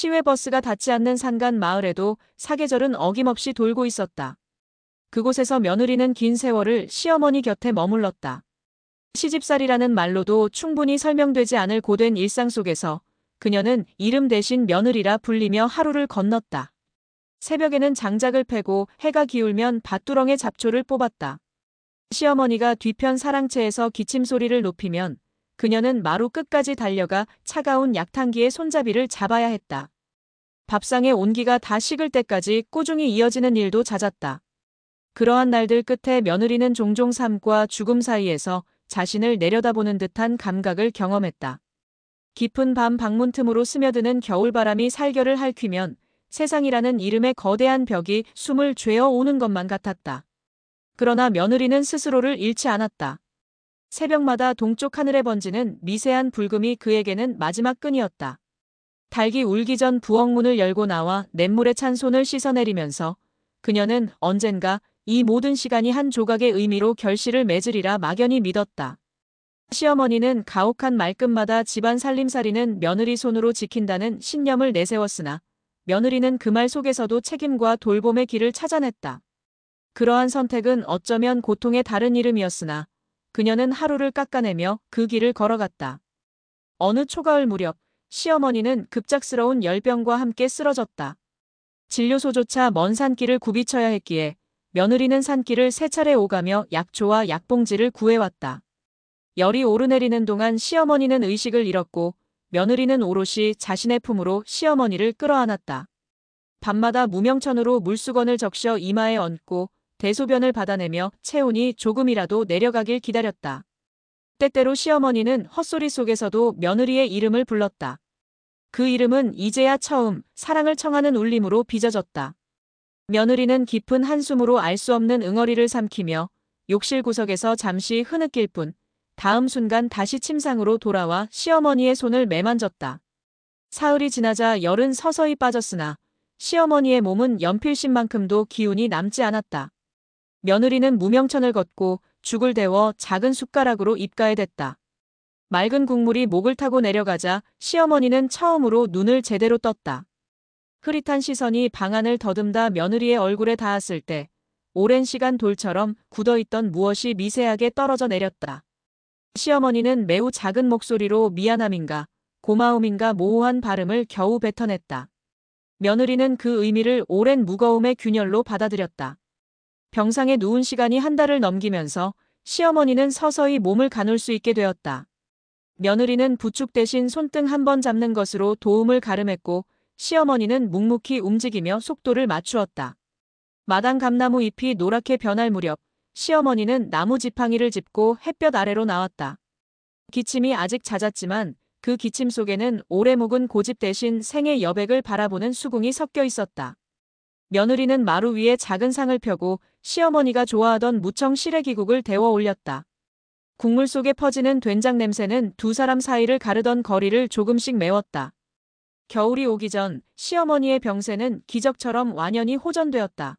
시외버스가 닿지 않는 산간 마을에도 사계절은 어김없이 돌고 있었다. 그곳에서 며느리는 긴 세월을 시어머니 곁에 머물렀다. 시집살이라는 말로도 충분히 설명되지 않을 고된 일상 속에서 그녀는 이름 대신 며느리라 불리며 하루를 건넜다. 새벽에는 장작을 패고 해가 기울면 밭두렁에 잡초를 뽑았다. 시어머니가 뒤편 사랑채에서 기침소리를 높이면 그녀는 마루 끝까지 달려가 차가운 약탕기의 손잡이를 잡아야 했다. 밥상의 온기가 다 식을 때까지 꾸준히 이어지는 일도 잦았다. 그러한 날들 끝에 며느리는 종종 삶과 죽음 사이에서 자신을 내려다보는 듯한 감각을 경험했다. 깊은 밤 방문 틈으로 스며드는 겨울바람이 살결을 핥히면 세상이라는 이름의 거대한 벽이 숨을 죄어 오는 것만 같았다. 그러나 며느리는 스스로를 잃지 않았다. 새벽마다 동쪽 하늘에 번지는 미세한 불금이 그에게는 마지막 끈이었다. 닭이 울기 전 부엌문을 열고 나와 냇물에 찬 손을 씻어내리면서 그녀는 언젠가 이 모든 시간이 한 조각의 의미로 결실을 맺으리라 막연히 믿었다. 시어머니는 가혹한 말끝마다 집안 살림살이는 며느리 손으로 지킨다는 신념을 내세웠으나 며느리는 그 말 속에서도 책임과 돌봄의 길을 찾아냈다. 그러한 선택은 어쩌면 고통의 다른 이름이었으나 그녀는 하루를 깎아내며 그 길을 걸어갔다. 어느 초가을 무렵 시어머니는 급작스러운 열병과 함께 쓰러졌다. 진료소조차 먼 산길을 굽이쳐야 했기에 며느리는 산길을 세 차례 오가며 약초와 약봉지를 구해왔다. 열이 오르내리는 동안 시어머니는 의식을 잃었고 며느리는 오롯이 자신의 품으로 시어머니를 끌어안았다. 밤마다 무명천으로 물수건을 적셔 이마에 얹고 대소변을 받아내며 체온이 조금이라도 내려가길 기다렸다. 때때로 시어머니는 헛소리 속에서도 며느리의 이름을 불렀다. 그 이름은 이제야 처음 사랑을 청하는 울림으로 빚어졌다. 며느리는 깊은 한숨으로 알 수 없는 응어리를 삼키며 욕실 구석에서 잠시 흐느낄 뿐 다음 순간 다시 침상으로 돌아와 시어머니의 손을 매만졌다. 사흘이 지나자 열은 서서히 빠졌으나 시어머니의 몸은 연필심만큼도 기운이 남지 않았다. 며느리는 무명천을 걷고 죽을 데워 작은 숟가락으로 입가에 댔다. 맑은 국물이 목을 타고 내려가자 시어머니는 처음으로 눈을 제대로 떴다. 흐릿한 시선이 방안을 더듬다 며느리의 얼굴에 닿았을 때 오랜 시간 돌처럼 굳어있던 무엇이 미세하게 떨어져 내렸다. 시어머니는 매우 작은 목소리로 미안함인가 고마움인가 모호한 발음을 겨우 뱉어냈다. 며느리는 그 의미를 오랜 무거움의 균열로 받아들였다. 병상에 누운 시간이 한 달을 넘기면서 시어머니는 서서히 몸을 가눌 수 있게 되었다. 며느리는 부축 대신 손등 한 번 잡는 것으로 도움을 가름했고 시어머니는 묵묵히 움직이며 속도를 맞추었다. 마당 감나무 잎이 노랗게 변할 무렵 시어머니는 나무 지팡이를 짚고 햇볕 아래로 나왔다. 기침이 아직 잦았지만 그 기침 속에는 오래 묵은 고집 대신 생의 여백을 바라보는 수긍이 섞여 있었다. 며느리는 마루 위에 작은 상을 펴고 시어머니가 좋아하던 무청 시래기국을 데워 올렸다. 국물 속에 퍼지는 된장 냄새는 두 사람 사이를 가르던 거리를 조금씩 메웠다. 겨울이 오기 전 시어머니의 병세는 기적처럼 완연히 호전되었다.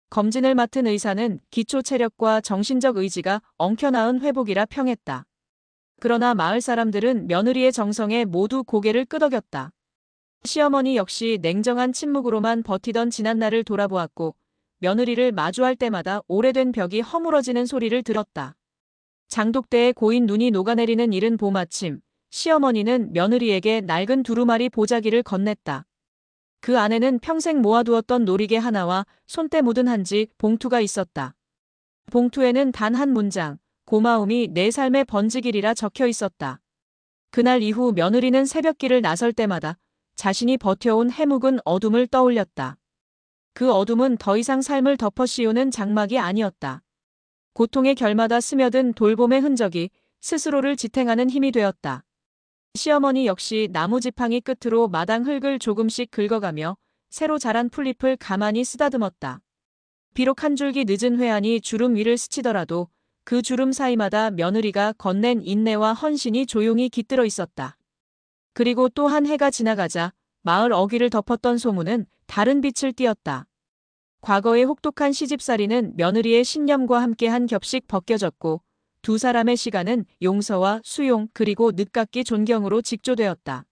검진을 맡은 의사는 기초 체력과 정신적 의지가 엉켜나은 회복이라 평했다. 그러나 마을 사람들은 며느리의 정성에 모두 고개를 끄덕였다. 시어머니 역시 냉정한 침묵으로만 버티던 지난날을 돌아보았고 며느리를 마주할 때마다 오래된 벽이 허물어지는 소리를 들었다. 장독대에 고인 눈이 녹아내리는 이른 봄 아침, 시어머니는 며느리에게 낡은 두루마리 보자기를 건넸다. 그 안에는 평생 모아두었던 놀이개 하나와 손때 묻은 한지 봉투가 있었다. 봉투에는 단 한 문장, 고마움이 내 삶의 번지길이라 적혀 있었다. 그날 이후 며느리는 새벽길을 나설 때마다 자신이 버텨온 해묵은 어둠을 떠올렸다. 그 어둠은 더 이상 삶을 덮어 씌우는 장막이 아니었다. 고통의 결마다 스며든 돌봄의 흔적이 스스로를 지탱하는 힘이 되었다. 시어머니 역시 나무 지팡이 끝으로 마당 흙을 조금씩 긁어가며 새로 자란 풀잎을 가만히 쓰다듬었다. 비록 한 줄기 늦은 회한이 주름 위를 스치더라도 그 주름 사이마다 며느리가 건넨 인내와 헌신이 조용히 깃들어 있었다. 그리고 또 한 해가 지나가자 마을 어귀를 덮었던 소문은 다른 빛을 띠었다. 과거의 혹독한 시집살이는 며느리의 신념과 함께 한 겹씩 벗겨졌고 두 사람의 시간은 용서와 수용 그리고 늦깎이 존경으로 직조되었다.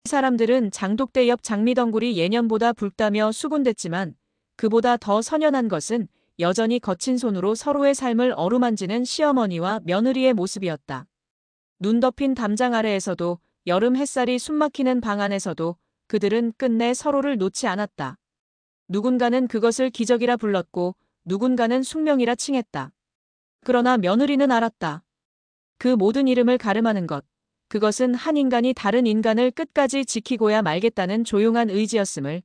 사람들은 장독대 옆 장미덩굴이 예년보다 붉다며 수군댔지만 그보다 더 선연한 것은 여전히 거친 손으로 서로의 삶을 어루만지는 시어머니와 며느리의 모습이었다. 눈 덮인 담장 아래에서도 여름 햇살이 숨막히는 방 안에서도 그들은 끝내 서로를 놓지 않았다. 누군가는 그것을 기적이라 불렀고 누군가는 숙명이라 칭했다. 그러나 며느리는 알았다. 그 모든 이름을 가름하는 것. 그것은 한 인간이 다른 인간을 끝까지 지키고야 말겠다는 조용한 의지였음을.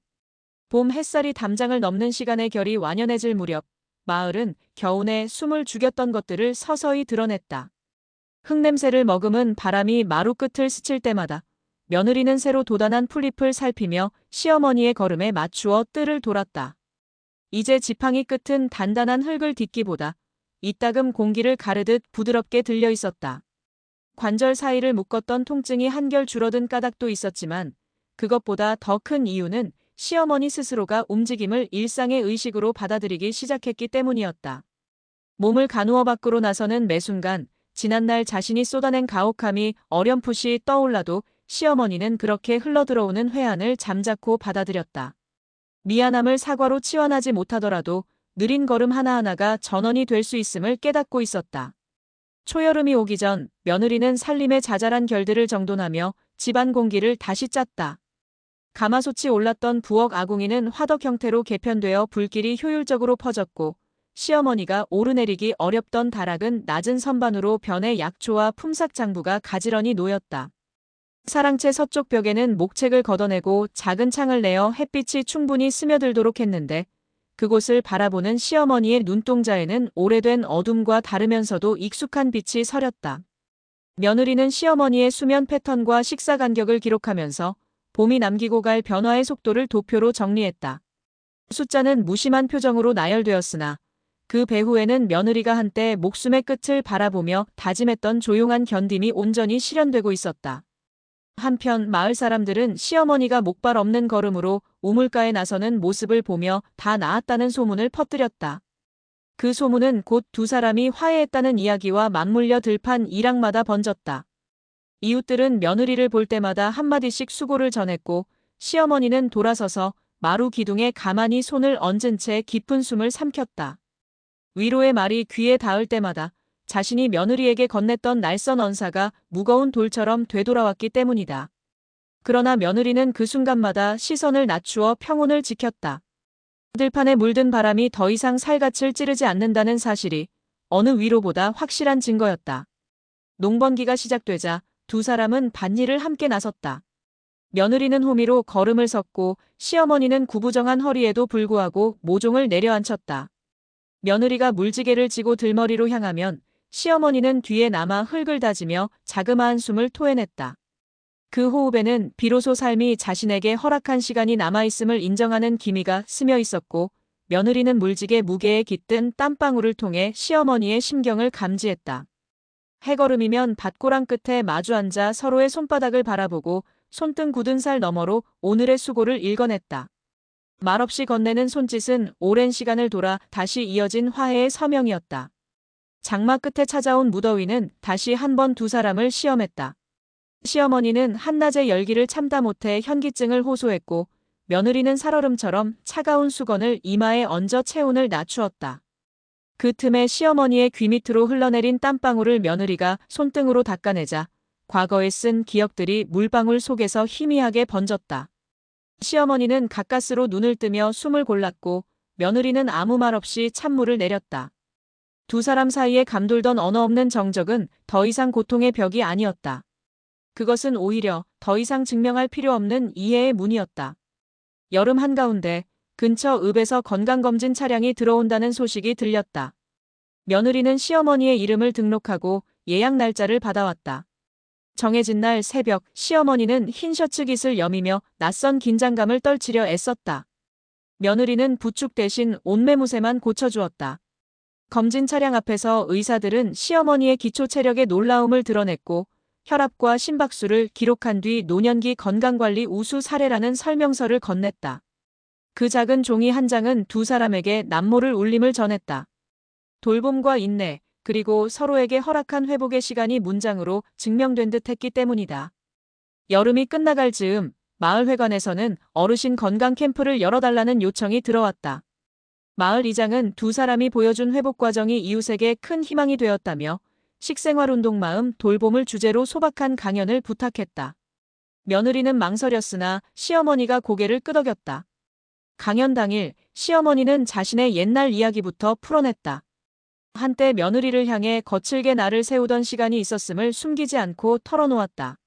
봄 햇살이 담장을 넘는 시간의 결이 완연해질 무렵 마을은 겨우내 숨을 죽였던 것들을 서서히 드러냈다. 흙냄새를 머금은 바람이 마루 끝을 스칠 때마다 며느리는 새로 돋아난 풀잎을 살피며 시어머니의 걸음에 맞추어 뜰을 돌았다. 이제 지팡이 끝은 단단한 흙을 딛기보다 이따금 공기를 가르듯 부드럽게 들려 있었다. 관절 사이를 묶었던 통증이 한결 줄어든 까닭도 있었지만 그것보다 더 큰 이유는 시어머니 스스로가 움직임을 일상의 의식으로 받아들이기 시작했기 때문이었다. 몸을 가누어 밖으로 나서는 매 순간 지난날 자신이 쏟아낸 가혹함이 어렴풋이 떠올라도 시어머니는 그렇게 흘러들어오는 회한을 잠자코 받아들였다. 미안함을 사과로 치환하지 못하더라도 느린 걸음 하나하나가 전원이 될 수 있음을 깨닫고 있었다. 초여름이 오기 전 며느리는 살림의 자잘한 결들을 정돈하며 집안 공기를 다시 짰다. 가마솥이 올랐던 부엌 아궁이는 화덕 형태로 개편되어 불길이 효율적으로 퍼졌고 시어머니가 오르내리기 어렵던 다락은 낮은 선반으로 변해 약초와 품삯 장부가 가지런히 놓였다. 사랑채 서쪽 벽에는 목책을 걷어내고 작은 창을 내어 햇빛이 충분히 스며들도록 했는데 그곳을 바라보는 시어머니의 눈동자에는 오래된 어둠과 다르면서도 익숙한 빛이 서렸다. 며느리는 시어머니의 수면 패턴과 식사 간격을 기록하면서 봄이 남기고 갈 변화의 속도를 도표로 정리했다. 숫자는 무심한 표정으로 나열되었으나 그 배후에는 며느리가 한때 목숨의 끝을 바라보며 다짐했던 조용한 견딤이 온전히 실현되고 있었다. 한편 마을 사람들은 시어머니가 목발 없는 걸음으로 우물가에 나서는 모습을 보며 다 나았다는 소문을 퍼뜨렸다. 그 소문은 곧 두 사람이 화해했다는 이야기와 맞물려 들판 일락마다 번졌다. 이웃들은 며느리를 볼 때마다 한마디씩 수고를 전했고 시어머니는 돌아서서 마루 기둥에 가만히 손을 얹은 채 깊은 숨을 삼켰다. 위로의 말이 귀에 닿을 때마다 자신이 며느리에게 건넸던 날선 언사가 무거운 돌처럼 되돌아왔기 때문이다. 그러나 며느리는 그 순간마다 시선을 낮추어 평온을 지켰다. 들판에 물든 바람이 더 이상 살갗을 찌르지 않는다는 사실이 어느 위로보다 확실한 증거였다. 농번기가 시작되자 두 사람은 밭일을 함께 나섰다. 며느리는 호미로 걸음을 섰고 시어머니는 구부정한 허리에도 불구하고 모종을 내려앉혔다. 며느리가 물지개를 지고 들머리로 향하면 시어머니는 뒤에 남아 흙을 다지며 자그마한 숨을 토해냈다. 그 호흡에는 비로소 삶이 자신에게 허락한 시간이 남아있음을 인정하는 기미가 스며 있었고 며느리는 물지개 무게에 깃든 땀방울을 통해 시어머니의 심경을 감지했다. 해걸음이면 밭고랑 끝에 마주 앉아 서로의 손바닥을 바라보고 손등 굳은 살 너머로 오늘의 수고를 읽어냈다. 말없이 건네는 손짓은 오랜 시간을 돌아 다시 이어진 화해의 서명이었다. 장마 끝에 찾아온 무더위는 다시 한번 두 사람을 시험했다. 시어머니는 한낮의 열기를 참다 못해 현기증을 호소했고 며느리는 살얼음처럼 차가운 수건을 이마에 얹어 체온을 낮추었다. 그 틈에 시어머니의 귀 밑으로 흘러내린 땀방울을 며느리가 손등으로 닦아내자 과거에 쓴 기억들이 물방울 속에서 희미하게 번졌다. 시어머니는 가까스로 눈을 뜨며 숨을 골랐고 며느리는 아무 말 없이 찬물을 내렸다. 두 사람 사이에 감돌던 언어 없는 정적은 더 이상 고통의 벽이 아니었다. 그것은 오히려 더 이상 증명할 필요 없는 이해의 문이었다. 여름 한가운데 근처 읍에서 건강검진 차량이 들어온다는 소식이 들렸다. 며느리는 시어머니의 이름을 등록하고 예약 날짜를 받아왔다. 정해진 날 새벽 시어머니는 흰 셔츠 깃을 여미며 낯선 긴장감을 떨치려 애썼다. 며느리는 부축 대신 옷매무새만 고쳐주었다. 검진 차량 앞에서 의사들은 시어머니의 기초 체력의 놀라움을 드러냈고 혈압과 심박수를 기록한 뒤 노년기 건강관리 우수 사례라는 설명서를 건넸다. 그 작은 종이 한 장은 두 사람에게 남모를 울림을 전했다. 돌봄과 인내, 그리고 서로에게 허락한 회복의 시간이 문장으로 증명된 듯 했기 때문이다. 여름이 끝나갈 즈음 마을회관에서는 어르신 건강 캠프를 열어달라는 요청이 들어왔다. 마을 이장은 두 사람이 보여준 회복 과정이 이웃에게 큰 희망이 되었다며 식생활 운동 마음 돌봄을 주제로 소박한 강연을 부탁했다. 며느리는 망설였으나 시어머니가 고개를 끄덕였다. 강연 당일 시어머니는 자신의 옛날 이야기부터 풀어냈다. 한때 며느리를 향해 거칠게 날을 세우던 시간이 있었음을 숨기지 않고 털어놓았다.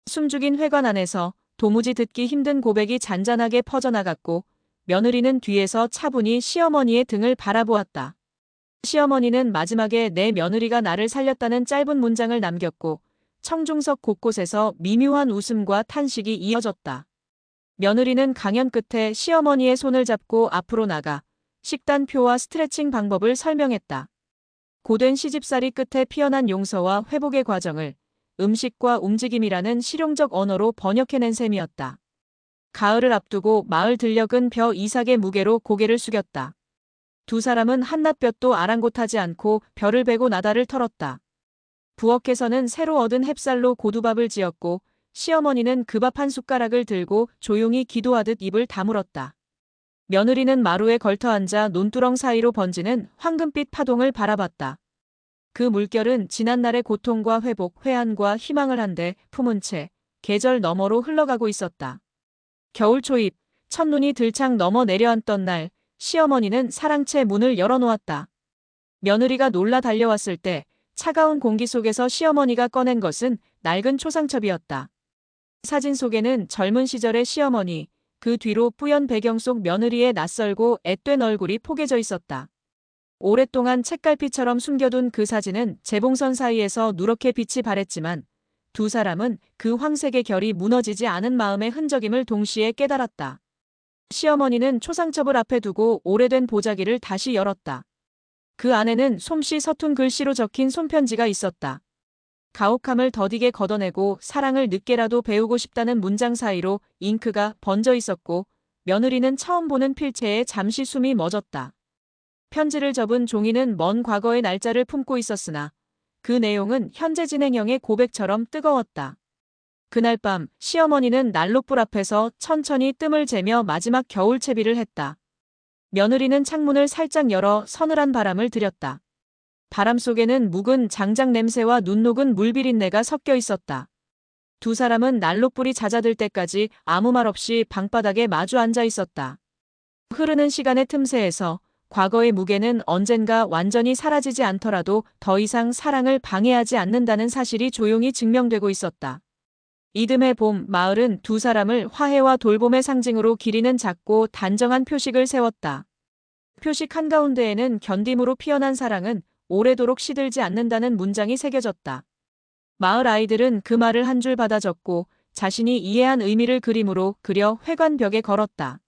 숨죽인 회관 안에서 도무지 듣기 힘든 고백이 잔잔하게 퍼져나갔고 며느리는 뒤에서 차분히 시어머니의 등을 바라보았다. 시어머니는 마지막에 내 며느리가 나를 살렸다는 짧은 문장을 남겼고 청중석 곳곳에서 미묘한 웃음과 탄식이 이어졌다. 며느리는 강연 끝에 시어머니의 손을 잡고 앞으로 나가 식단표와 스트레칭 방법을 설명했다. 고된 시집살이 끝에 피어난 용서와 회복의 과정을 음식과 움직임이라는 실용적 언어로 번역해낸 셈이었다. 가을을 앞두고 마을 들녘은 벼 이삭의 무게로 고개를 숙였다. 두 사람은 한낱볕도 아랑곳하지 않고 별을 베고 나다를 털었다. 부엌에서는 새로 얻은 햅쌀로 고두밥을 지었고 시어머니는 그 밥 한 숟가락을 들고 조용히 기도하듯 입을 다물었다. 며느리는 마루에 걸터앉아 논두렁 사이로 번지는 황금빛 파동을 바라봤다. 그 물결은 지난날의 고통과 회복, 회한과 희망을 한데 품은 채 계절 너머로 흘러가고 있었다. 겨울 초입, 첫눈이 들창 넘어 내려앉던 날, 시어머니는 사랑채 문을 열어놓았다. 며느리가 놀라 달려왔을 때 차가운 공기 속에서 시어머니가 꺼낸 것은 낡은 초상첩이었다. 사진 속에는 젊은 시절의 시어머니, 그 뒤로 뿌연 배경 속 며느리의 낯설고 앳된 얼굴이 포개져 있었다. 오랫동안 책갈피처럼 숨겨둔 그 사진은 재봉선 사이에서 누렇게 빛이 발했지만 두 사람은 그 황색의 결이 무너지지 않은 마음의 흔적임을 동시에 깨달았다. 시어머니는 초상첩을 앞에 두고 오래된 보자기를 다시 열었다. 그 안에는 솜씨 서툰 글씨로 적힌 손편지가 있었다. 가혹함을 더디게 걷어내고 사랑을 늦게라도 배우고 싶다는 문장 사이로 잉크가 번져 있었고 며느리는 처음 보는 필체에 잠시 숨이 멎었다. 편지를 접은 종이는 먼 과거의 날짜를 품고 있었으나 그 내용은 현재 진행형의 고백처럼 뜨거웠다. 그날 밤 시어머니는 난로불 앞에서 천천히 뜸을 재며 마지막 겨울채비를 했다. 며느리는 창문을 살짝 열어 서늘한 바람을 들였다. 바람 속에는 묵은 장작 냄새와 눈 녹은 물비린내가 섞여 있었다. 두 사람은 난로불이 잦아들 때까지 아무 말 없이 방바닥에 마주 앉아 있었다. 흐르는 시간의 틈새에서 과거의 무게는 언젠가 완전히 사라지지 않더라도 더 이상 사랑을 방해하지 않는다는 사실이 조용히 증명되고 있었다. 이듬해 봄, 마을은 두 사람을 화해와 돌봄의 상징으로 기리는 작고 단정한 표식을 세웠다. 표식 한가운데에는 견딤으로 피어난 사랑은 오래도록 시들지 않는다는 문장이 새겨졌다. 마을 아이들은 그 말을 한 줄 받아 적고 자신이 이해한 의미를 그림으로 그려 회관 벽에 걸었다.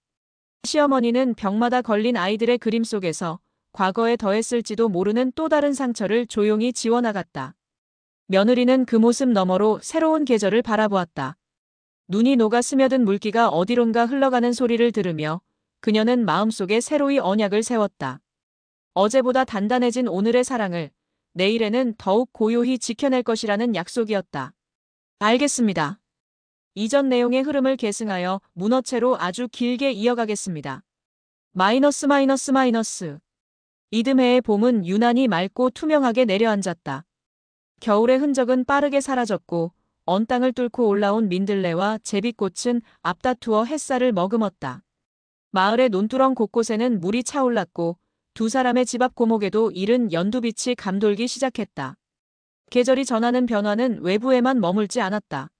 시어머니는 벽마다 걸린 아이들의 그림 속에서 과거에 더했을지도 모르는 또 다른 상처를 조용히 지워나갔다. 며느리는 그 모습 너머로 새로운 계절을 바라보았다. 눈이 녹아 스며든 물기가 어디론가 흘러가는 소리를 들으며 그녀는 마음속에 새로이 언약을 세웠다. 어제보다 단단해진 오늘의 사랑을 내일에는 더욱 고요히 지켜낼 것이라는 약속이었다. 알겠습니다. 이전 내용의 흐름을 계승하여 문어체로 아주 길게 이어가겠습니다. 마이너스 마이너스 마이너스. 이듬해의 봄은 유난히 맑고 투명하게 내려앉았다. 겨울의 흔적은 빠르게 사라졌고 언 땅을 뚫고 올라온 민들레와 제비꽃은 앞다투어 햇살을 머금었다. 마을의 논두렁 곳곳에는 물이 차올랐고 두 사람의 집 앞 고목에도 이른 연두빛이 감돌기 시작했다. 계절이 전하는 변화는 외부에만 머물지 않았다.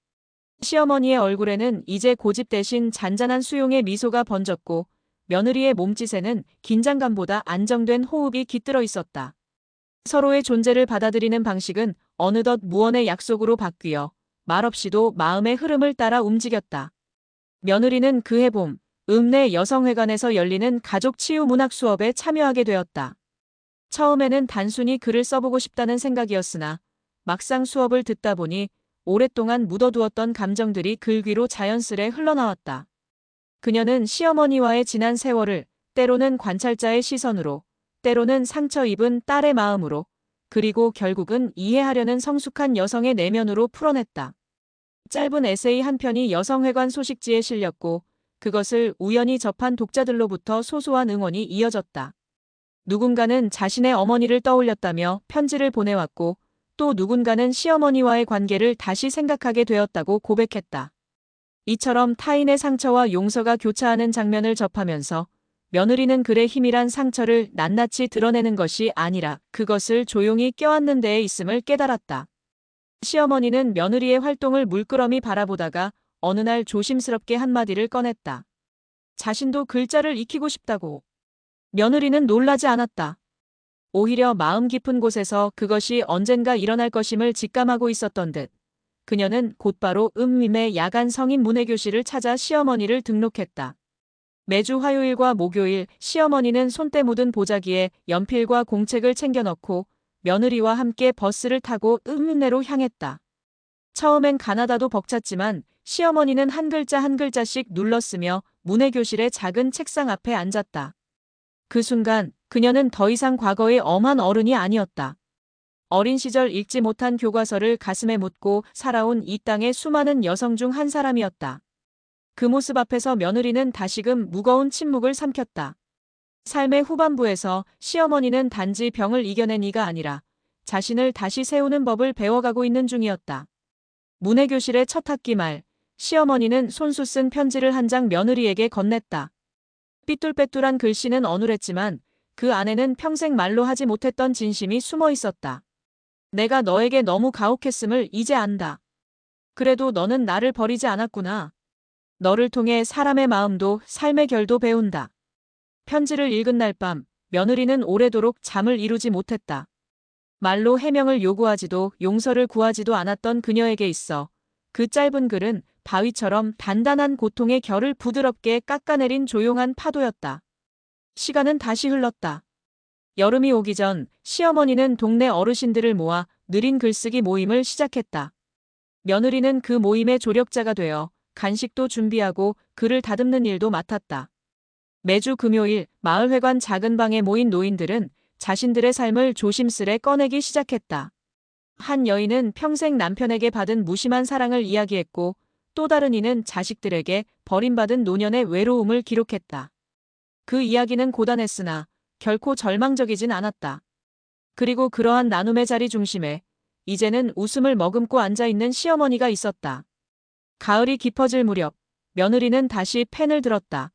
시어머니의 얼굴에는 이제 고집 대신 잔잔한 수용의 미소가 번졌고 며느리의 몸짓에는 긴장감보다 안정된 호흡이 깃들어 있었다. 서로의 존재를 받아들이는 방식은 어느덧 무언의 약속으로 바뀌어 말없이도 마음의 흐름을 따라 움직였다. 며느리는 그해 봄, 읍내 여성회관에서 열리는 가족 치유 문학 수업에 참여하게 되었다. 처음에는 단순히 글을 써보고 싶다는 생각이었으나 막상 수업을 듣다 보니 오랫동안 묻어두었던 감정들이 글 위로 자연스레 흘러나왔다. 그녀는 시어머니와의 지난 세월을 때로는 관찰자의 시선으로, 때로는 상처 입은 딸의 마음으로, 그리고 결국은 이해하려는 성숙한 여성의 내면으로 풀어냈다. 짧은 에세이 한 편이 여성회관 소식지에 실렸고 그것을 우연히 접한 독자들로부터 소소한 응원이 이어졌다. 누군가는 자신의 어머니를 떠올렸다며 편지를 보내왔고 또 누군가는 시어머니와의 관계를 다시 생각하게 되었다고 고백했다. 이처럼 타인의 상처와 용서가 교차하는 장면을 접하면서 며느리는 글의 힘이란 상처를 낱낱이 드러내는 것이 아니라 그것을 조용히 껴안는 데에 있음을 깨달았다. 시어머니는 며느리의 활동을 물끄러미 바라보다가 어느 날 조심스럽게 한마디를 꺼냈다. 자신도 글자를 익히고 싶다고. 며느리는 놀라지 않았다. 오히려 마음 깊은 곳에서 그것이 언젠가 일어날 것임을 직감하고 있었던 듯 그녀는 곧바로 읍림의 야간 성인 문해교실을 찾아 시어머니를 등록했다. 매주 화요일과 목요일 시어머니는 손때 묻은 보자기에 연필과 공책을 챙겨 넣고 며느리와 함께 버스를 타고 읍림내로 향했다. 처음엔 가나다도 벅찼지만 시어머니는 한 글자 한 글자씩 눌렀으며 문해교실의 작은 책상 앞에 앉았다. 그 순간 그녀는 더 이상 과거의 엄한 어른이 아니었다. 어린 시절 읽지 못한 교과서를 가슴에 묻고 살아온 이 땅의 수많은 여성 중 한 사람이었다. 그 모습 앞에서 며느리는 다시금 무거운 침묵을 삼켰다. 삶의 후반부에서 시어머니는 단지 병을 이겨낸 이가 아니라 자신을 다시 세우는 법을 배워가고 있는 중이었다. 문해교실의 첫 학기 말, 시어머니는 손수 쓴 편지를 한 장 며느리에게 건넸다. 삐뚤빼뚤한 글씨는 어눌했지만 그 안에는 평생 말로 하지 못했던 진심이 숨어 있었다. 내가 너에게 너무 가혹했음을 이제 안다. 그래도 너는 나를 버리지 않았구나. 너를 통해 사람의 마음도 삶의 결도 배운다. 편지를 읽은 날 밤, 며느리는 오래도록 잠을 이루지 못했다. 말로 해명을 요구하지도 용서를 구하지도 않았던 그녀에게 있어 그 짧은 글은 바위처럼 단단한 고통의 결을 부드럽게 깎아내린 조용한 파도였다. 시간은 다시 흘렀다. 여름이 오기 전 시어머니는 동네 어르신들을 모아 느린 글쓰기 모임을 시작했다. 며느리는 그 모임의 조력자가 되어 간식도 준비하고 글을 다듬는 일도 맡았다. 매주 금요일 마을회관 작은 방에 모인 노인들은 자신들의 삶을 조심스레 꺼내기 시작했다. 한 여인은 평생 남편에게 받은 무심한 사랑을 이야기했고 또 다른 이는 자식들에게 버림받은 노년의 외로움을 기록했다. 그 이야기는 고단했으나 결코 절망적이진 않았다. 그리고 그러한 나눔의 자리 중심에 이제는 웃음을 머금고 앉아있는 시어머니가 있었다. 가을이 깊어질 무렵 며느리는 다시 펜을 들었다.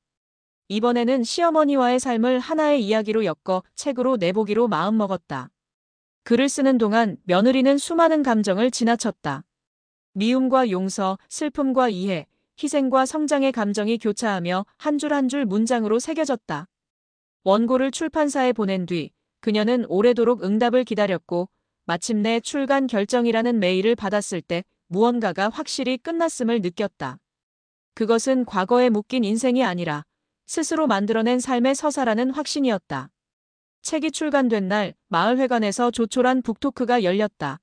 이번에는 시어머니와의 삶을 하나의 이야기로 엮어 책으로 내보기로 마음먹었다. 글을 쓰는 동안 며느리는 수많은 감정을 지나쳤다. 미움과 용서, 슬픔과 이해, 희생과 성장의 감정이 교차하며 한 줄 한 줄 문장으로 새겨졌다. 원고를 출판사에 보낸 뒤 그녀는 오래도록 응답을 기다렸고 마침내 출간 결정이라는 메일을 받았을 때 무언가가 확실히 끝났음을 느꼈다. 그것은 과거에 묶인 인생이 아니라 스스로 만들어낸 삶의 서사라는 확신이었다. 책이 출간된 날 마을회관에서 조촐한 북토크가 열렸다.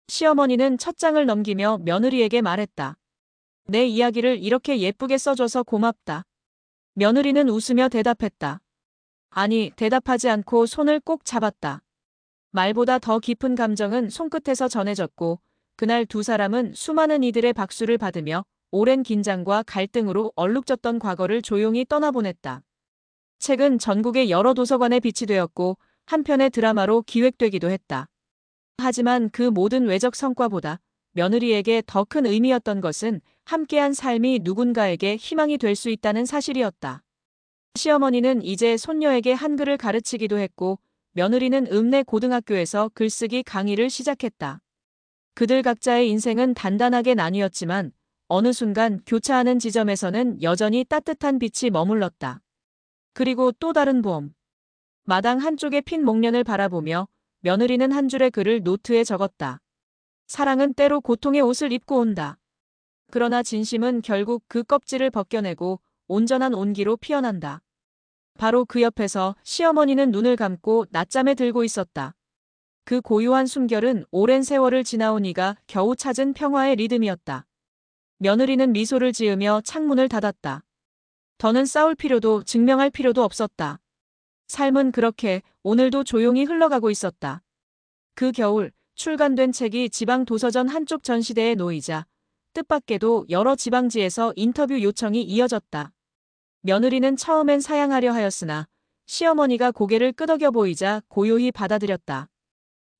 시어머니는 첫 장을 넘기며 며느리에게 말했다. 내 이야기를 이렇게 예쁘게 써줘서 고맙다. 며느리는 웃으며 대답했다. 아니, 대답하지 않고 손을 꼭 잡았다. 말보다 더 깊은 감정은 손끝에서 전해졌고 그날 두 사람은 수많은 이들의 박수를 받으며 오랜 긴장과 갈등으로 얼룩졌던 과거를 조용히 떠나보냈다. 책은 전국의 여러 도서관에 비치되었고 한편의 드라마로 기획되기도 했다. 하지만 그 모든 외적 성과보다 며느리에게 더 큰 의미였던 것은 함께한 삶이 누군가에게 희망이 될 수 있다는 사실이었다. 시어머니는 이제 손녀에게 한글을 가르치기도 했고 며느리는 읍내 고등학교에서 글쓰기 강의를 시작했다. 그들 각자의 인생은 단단하게 나뉘었지만 어느 순간 교차하는 지점에서는 여전히 따뜻한 빛이 머물렀다. 그리고 또 다른 봄. 마당 한쪽의 핀 목련을 바라보며 며느리는 한 줄의 글을 노트에 적었다. 사랑은 때로 고통의 옷을 입고 온다. 그러나 진심은 결국 그 껍질을 벗겨내고 온전한 온기로 피어난다. 바로 그 옆에서 시어머니는 눈을 감고 낮잠에 들고 있었다. 그 고요한 숨결은 오랜 세월을 지나온 이가 겨우 찾은 평화의 리듬이었다. 며느리는 미소를 지으며 창문을 닫았다. 더는 싸울 필요도 증명할 필요도 없었다. 삶은 그렇게 오늘도 조용히 흘러가고 있었다. 그 겨울 출간된 책이 지방 도서전 한쪽 전시대에 놓이자 뜻밖에도 여러 지방지에서 인터뷰 요청이 이어졌다. 며느리는 처음엔 사양하려 하였으나 시어머니가 고개를 끄덕여 보이자 고요히 받아들였다.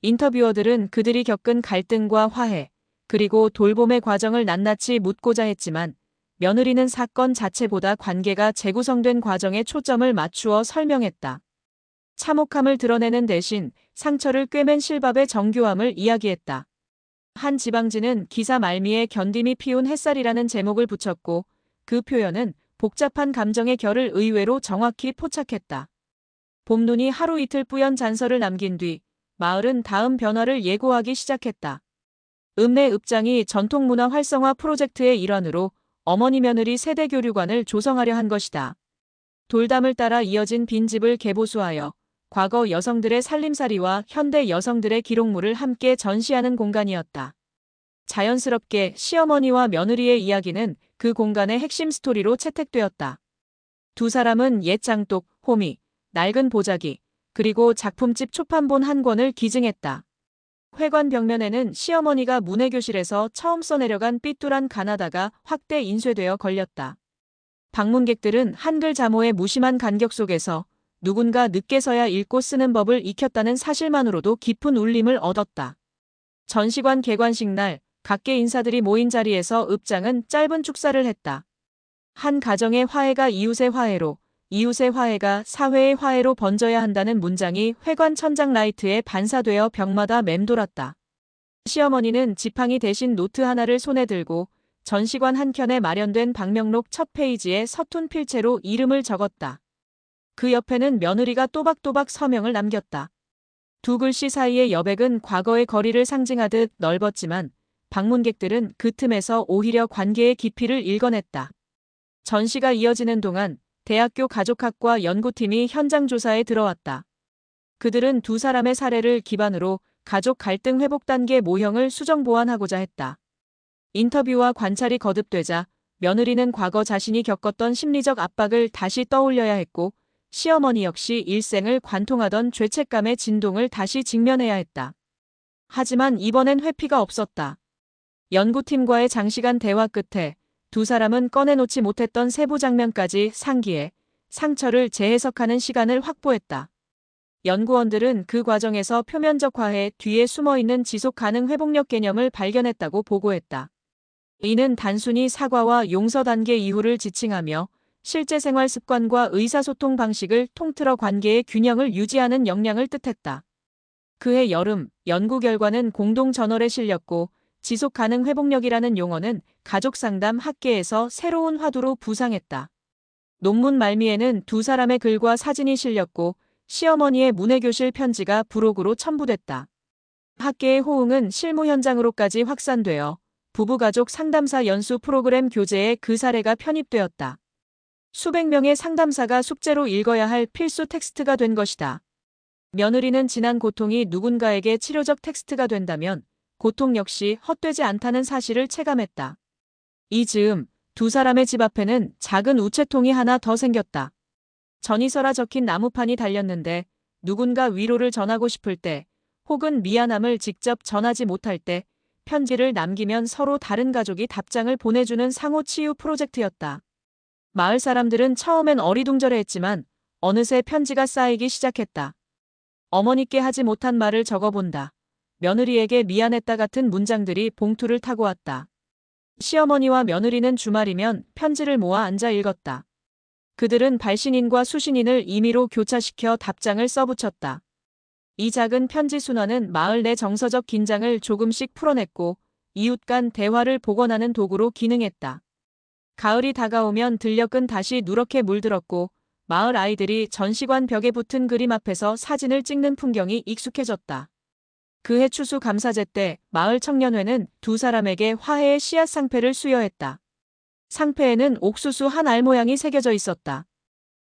인터뷰어들은 그들이 겪은 갈등과 화해, 그리고 돌봄의 과정을 낱낱이 묻고자 했지만 며느리는 사건 자체보다 관계가 재구성된 과정에 초점을 맞추어 설명했다. 참혹함을 드러내는 대신 상처를 꿰맨 실밥의 정교함을 이야기했다. 한 지방지는 기사 말미에 견딤이 피운 햇살이라는 제목을 붙였고 그 표현은 복잡한 감정의 결을 의외로 정확히 포착했다. 봄눈이 하루 이틀 뿌연 잔서를 남긴 뒤 마을은 다음 변화를 예고하기 시작했다. 읍내 읍장이 전통문화 활성화 프로젝트의 일환으로 어머니 며느리 세대 교류관을 조성하려 한 것이다. 돌담을 따라 이어진 빈집을 개보수하여 과거 여성들의 살림살이와 현대 여성들의 기록물을 함께 전시하는 공간이었다. 자연스럽게 시어머니와 며느리의 이야기는 그 공간의 핵심 스토리로 채택되었다. 두 사람은 옛 장독, 호미, 낡은 보자기, 그리고 작품집 초판본 한 권을 기증했다. 회관 벽면에는 시어머니가 문해교실에서 처음 써내려간 삐뚤한 가나다가 확대 인쇄되어 걸렸다. 방문객들은 한글 자모의 무심한 간격 속에서 누군가 늦게서야 읽고 쓰는 법을 익혔다는 사실만으로도 깊은 울림을 얻었다. 전시관 개관식 날 각계 인사들이 모인 자리에서 읍장은 짧은 축사를 했다. 한 가정의 화해가 이웃의 화해로, 이웃의 화해가 사회의 화해로 번져야 한다는 문장이 회관 천장 라이트에 반사되어 벽마다 맴돌았다. 시어머니는 지팡이 대신 노트 하나를 손에 들고 전시관 한켠에 마련된 방명록 첫 페이지에 서툰 필체로 이름을 적었다. 그 옆에는 며느리가 또박또박 서명을 남겼다. 두 글씨 사이의 여백은 과거의 거리를 상징하듯 넓었지만 방문객들은 그 틈에서 오히려 관계의 깊이를 읽어냈다. 전시가 이어지는 동안 대학교 가족학과 연구팀이 현장 조사에 들어왔다. 그들은 두 사람의 사례를 기반으로 가족 갈등 회복 단계 모형을 수정 보완하고자 했다. 인터뷰와 관찰이 거듭되자 며느리는 과거 자신이 겪었던 심리적 압박을 다시 떠올려야 했고 시어머니 역시 일생을 관통하던 죄책감의 진동을 다시 직면해야 했다. 하지만 이번엔 회피가 없었다. 연구팀과의 장시간 대화 끝에 두 사람은 꺼내놓지 못했던 세부 장면까지 상기해 상처를 재해석하는 시간을 확보했다. 연구원들은 그 과정에서 표면적 화해 뒤에 숨어있는 지속 가능 회복력 개념을 발견했다고 보고했다. 이는 단순히 사과와 용서 단계 이후를 지칭하며 실제 생활 습관과 의사소통 방식을 통틀어 관계의 균형을 유지하는 역량을 뜻했다. 그해 여름, 연구 결과는 공동 저널에 실렸고 지속 가능 회복력이라는 용어는 가족상담 학계에서 새로운 화두로 부상했다. 논문 말미에는 두 사람의 글과 사진이 실렸고 시어머니의 문해교실 편지가 부록으로 첨부됐다. 학계의 호응은 실무 현장으로까지 확산되어 부부가족 상담사 연수 프로그램 교재에 그 사례가 편입되었다. 수백 명의 상담사가 숙제로 읽어야 할 필수 텍스트가 된 것이다. 며느리는 지난 고통이 누군가에게 치료적 텍스트가 된다면 고통 역시 헛되지 않다는 사실을 체감했다. 이 즈음 두 사람의 집 앞에는 작은 우체통이 하나 더 생겼다. 전이서라 적힌 나무판이 달렸는데 누군가 위로를 전하고 싶을 때 혹은 미안함을 직접 전하지 못할 때 편지를 남기면 서로 다른 가족이 답장을 보내주는 상호 치유 프로젝트였다. 마을 사람들은 처음엔 어리둥절해했지만 어느새 편지가 쌓이기 시작했다. 어머니께 하지 못한 말을 적어본다. 며느리에게 미안했다 같은 문장들이 봉투를 타고 왔다. 시어머니와 며느리는 주말이면 편지를 모아 앉아 읽었다. 그들은 발신인과 수신인을 임의로 교차시켜 답장을 써붙였다. 이 작은 편지 순환은 마을 내 정서적 긴장을 조금씩 풀어냈고 이웃 간 대화를 복원하는 도구로 기능했다. 가을이 다가오면 들녘은 다시 누렇게 물들었고 마을 아이들이 전시관 벽에 붙은 그림 앞에서 사진을 찍는 풍경이 익숙해졌다. 그해 추수 감사제 때 마을 청년회는 두 사람에게 화해의 씨앗 상패를 수여했다. 상패에는 옥수수 한 알 모양이 새겨져 있었다.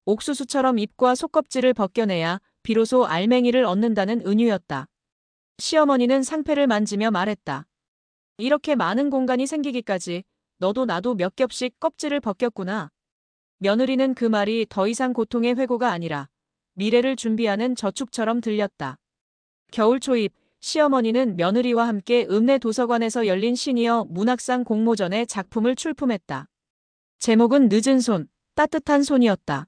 옥수수처럼 잎과 속껍질을 벗겨내야 비로소 알맹이를 얻는다는 은유였다. 시어머니는 상패를 만지며 말했다. 이렇게 많은 공간이 생기기까지 너도 나도 몇 겹씩 껍질을 벗겼구나. 며느리는 그 말이 더 이상 고통의 회고가 아니라 미래를 준비하는 저축처럼 들렸다. 겨울 초입, 시어머니는 며느리와 함께 읍내 도서관에서 열린 시니어 문학상 공모전에 작품을 출품했다. 제목은 늦은 손, 따뜻한 손이었다.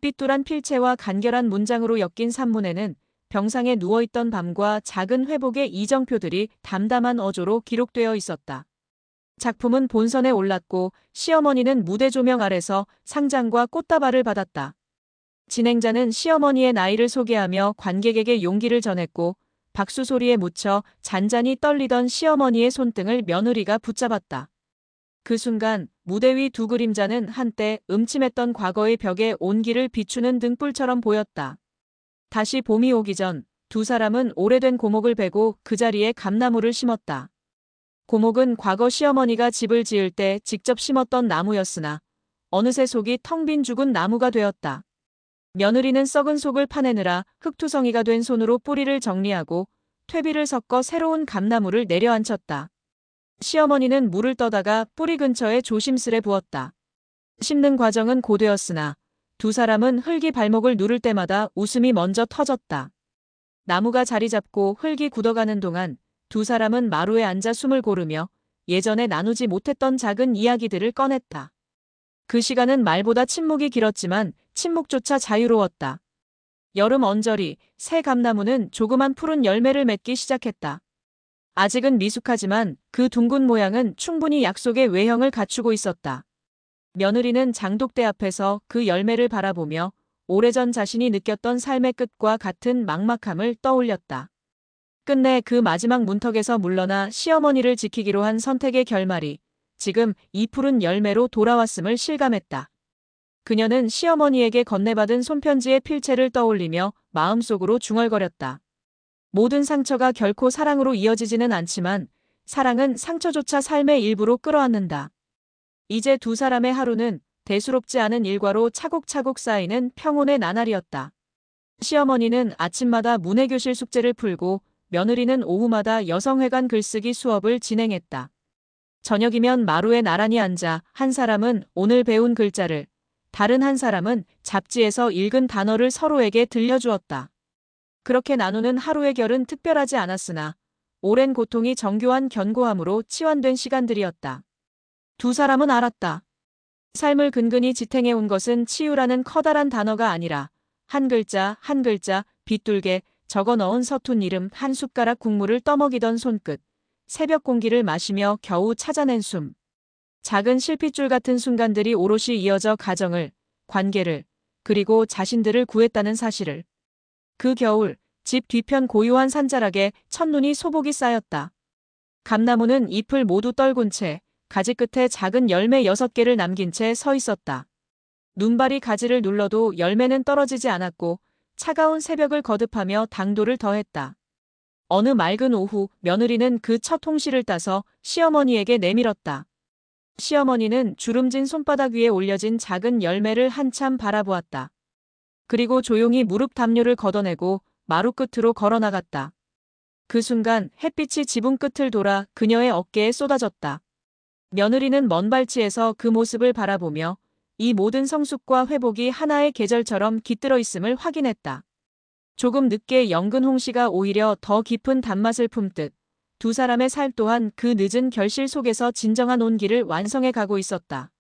삐뚤한 필체와 간결한 문장으로 엮인 산문에는 병상에 누워있던 밤과 작은 회복의 이정표들이 담담한 어조로 기록되어 있었다. 작품은 본선에 올랐고 시어머니는 무대 조명 아래서 상장과 꽃다발을 받았다. 진행자는 시어머니의 나이를 소개하며 관객에게 용기를 전했고 박수 소리에 묻혀 잔잔히 떨리던 시어머니의 손등을 며느리가 붙잡았다. 그 순간 무대 위 두 그림자는 한때 음침했던 과거의 벽에 온기를 비추는 등불처럼 보였다. 다시 봄이 오기 전 두 사람은 오래된 고목을 베고 그 자리에 감나무를 심었다. 고목은 과거 시어머니가 집을 지을 때 직접 심었던 나무였으나 어느새 속이 텅 빈 죽은 나무가 되었다. 며느리는 썩은 속을 파내느라 흙투성이가 된 손으로 뿌리를 정리하고 퇴비를 섞어 새로운 감나무를 내려앉혔다. 시어머니는 물을 떠다가 뿌리 근처에 조심스레 부었다. 심는 과정은 고되었으나 두 사람은 흙이 발목을 누를 때마다 웃음이 먼저 터졌다. 나무가 자리 잡고 흙이 굳어가는 동안 두 사람은 마루에 앉아 숨을 고르며 예전에 나누지 못했던 작은 이야기들을 꺼냈다. 그 시간은 말보다 침묵이 길었지만 침묵조차 자유로웠다. 여름 언저리, 새 감나무는 조그만 푸른 열매를 맺기 시작했다. 아직은 미숙하지만 그 둥근 모양은 충분히 약속의 외형을 갖추고 있었다. 며느리는 장독대 앞에서 그 열매를 바라보며 오래전 자신이 느꼈던 삶의 끝과 같은 막막함을 떠올렸다. 끝내 그 마지막 문턱에서 물러나 시어머니를 지키기로 한 선택의 결말이 지금 이 푸른 열매로 돌아왔음을 실감했다. 그녀는 시어머니에게 건네받은 손편지의 필체를 떠올리며 마음속으로 중얼거렸다. 모든 상처가 결코 사랑으로 이어지지는 않지만 사랑은 상처조차 삶의 일부로 끌어안는다. 이제 두 사람의 하루는 대수롭지 않은 일과로 차곡차곡 쌓이는 평온의 나날이었다. 시어머니는 아침마다 문해교실 숙제를 풀고 며느리는 오후마다 여성회관 글쓰기 수업을 진행했다. 저녁이면 마루에 나란히 앉아 한 사람은 오늘 배운 글자를, 다른 한 사람은 잡지에서 읽은 단어를 서로에게 들려주었다. 그렇게 나누는 하루의 결은 특별하지 않았으나 오랜 고통이 정교한 견고함으로 치환된 시간들이었다. 두 사람은 알았다. 삶을 근근히 지탱해온 것은 치유라는 커다란 단어가 아니라 한 글자 한 글자 빗둘게 적어 넣은 서툰 이름, 한 숟가락 국물을 떠먹이던 손끝, 새벽 공기를 마시며 겨우 찾아낸 숨. 작은 실핏줄 같은 순간들이 오롯이 이어져 가정을, 관계를, 그리고 자신들을 구했다는 사실을. 그 겨울, 집 뒤편 고요한 산자락에 첫눈이 소복이 쌓였다. 감나무는 잎을 모두 떨군 채 가지 끝에 작은 열매 6개를 남긴 채 서 있었다. 눈발이 가지를 눌러도 열매는 떨어지지 않았고 차가운 새벽을 거듭하며 당도를 더했다. 어느 맑은 오후 며느리는 그 첫 홍시를 따서 시어머니에게 내밀었다. 시어머니는 주름진 손바닥 위에 올려진 작은 열매를 한참 바라보았다. 그리고 조용히 무릎 담요를 걷어내고 마루 끝으로 걸어나갔다. 그 순간 햇빛이 지붕 끝을 돌아 그녀의 어깨에 쏟아졌다. 며느리는 먼 발치에서 그 모습을 바라보며 이 모든 성숙과 회복이 하나의 계절처럼 깃들어 있음을 확인했다. 조금 늦게 연근 홍시가 오히려 더 깊은 단맛을 품듯 두 사람의 삶 또한 그 늦은 결실 속에서 진정한 온기를 완성해 가고 있었다.